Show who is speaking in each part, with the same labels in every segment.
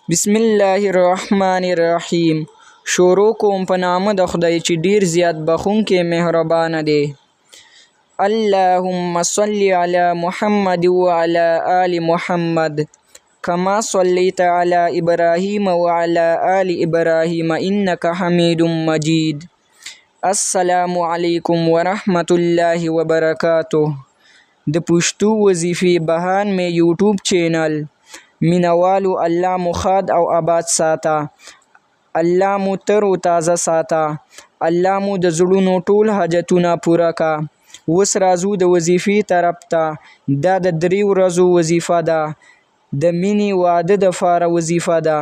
Speaker 1: بسم الله الرحمن الرحیم. شروع کوم په نامه د خدای چې ډیر زیات بخښونکی مهربانه دی. اللهم صل علی محمد وعلى آل محمد كما صليت على إبراهيم وعلى آل إبراهيم إنك حميد مجيد. السلام علیکم ورحمت الله وبرکاته. د پښتو وظیفې بهان می یوټیوب چینل مینوالو الله مو ښاد او آباد ساته، الله مو تر و تازه ساته، الله مو د زړونو ټول حاجتونه پوره کا. اوس راځو د وظیفې طرف ته. دا د 3 ورځو وظیفه ده. د مینې واده دپاره وظیفه ده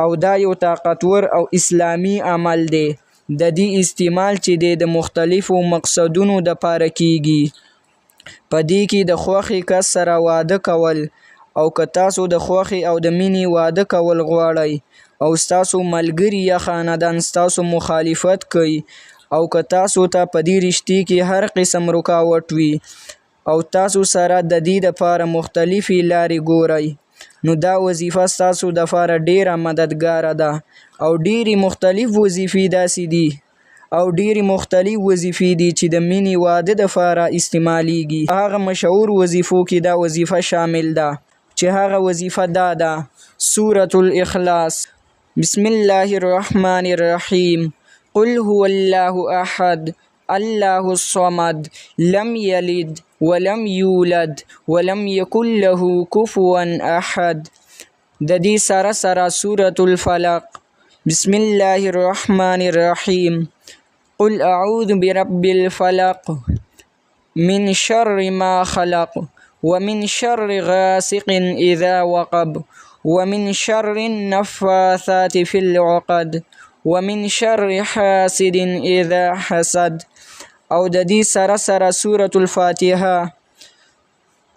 Speaker 1: او دا یو طاقتور او اسلامي عمل دی. د دې استعمال چې دی د مختلفو مقصدونو دپاره کیږي. په دې کې د خوښې کس سره واده کول، او که تاسو د خوښې او د مینې واده کول غواړئ او ستاسو ملګري یا خاندان ستاسو مخالفت کوي، او که تاسو ته په دې رشتې کې هر قسم رکاوټ وي او تاسو سره د دې دپاره مختلفې لارې ګورئ، نو دا وظیفه ستاسو دپاره ډیره مددګاره ده. او ډیرې مختلف وظیفې داسې دي چې د مینې واده دپاره استعمالیږي. هغه مشهور وظیفو کې دا وظیفه شامل ده، چې هغه وظیفه دا ده: سورة الاخلاص. بسم الله الرحمن الرحیم. قل هو الله احد الله الصمد لم یلد ولم یولد ولم یکن له کفوا احد. د دې سره سره سورة الفلق. بسم الله الرحمن الرحیم. قل اعوذ برب الفلق من شر ما خلق ومن شر غاسق اذا وقب ومن شر النفاثات في العقد ومن شر حاسد اذا حسد. او د دې سره سره سورة الفاتحه.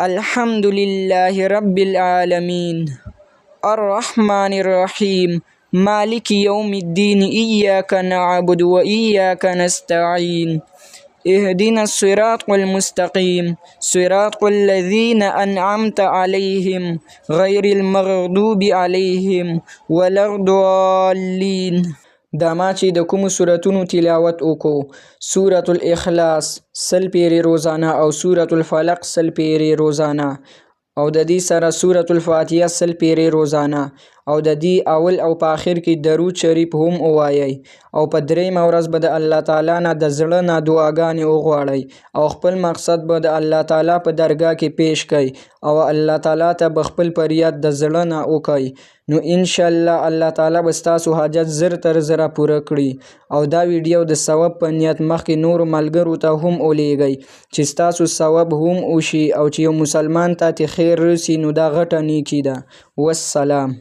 Speaker 1: الحمد لله رب العالمین الرحمن الرحیم مالک یوم الدین ایاک نعبد و ایاک نستعین اهدنا الصراط المستقیم صراط الذین انعمت علیهم غیر المغضوب علیهم ولا الضالین. دا ما چې د کومو سورتونو تلاوت وکړو: سورة الاخلاص 100 پیرې روزانه، او سورة الفلق 100 پیرې روزانه، او د دې سره سورة الفاتحه 100 پیرې روزانه، او د دې اول او په آخر کې درود شریف هم ووایئ. او په 3مه ورځ به د الله تعالی نه د زړه نه دعاګانې وغواړئ او خپل مقصد به د الله تعالی په درګاه کې پیش کړئ، او الله تعالی ته به خپل فریاد د زړه نه وکړئ. نو انشاءالله الله تعالی به ستاسو حاجت زر تر زره پوره کړي. او دا ویډیو د ثواب په نیت مخکې نورو ملګرو ته هم ولیږئ، چې ستاسو ثواب هم وشي، او چې یو مسلمان ته خیر رسي، نو دا غټه نیکي ده. والسلام.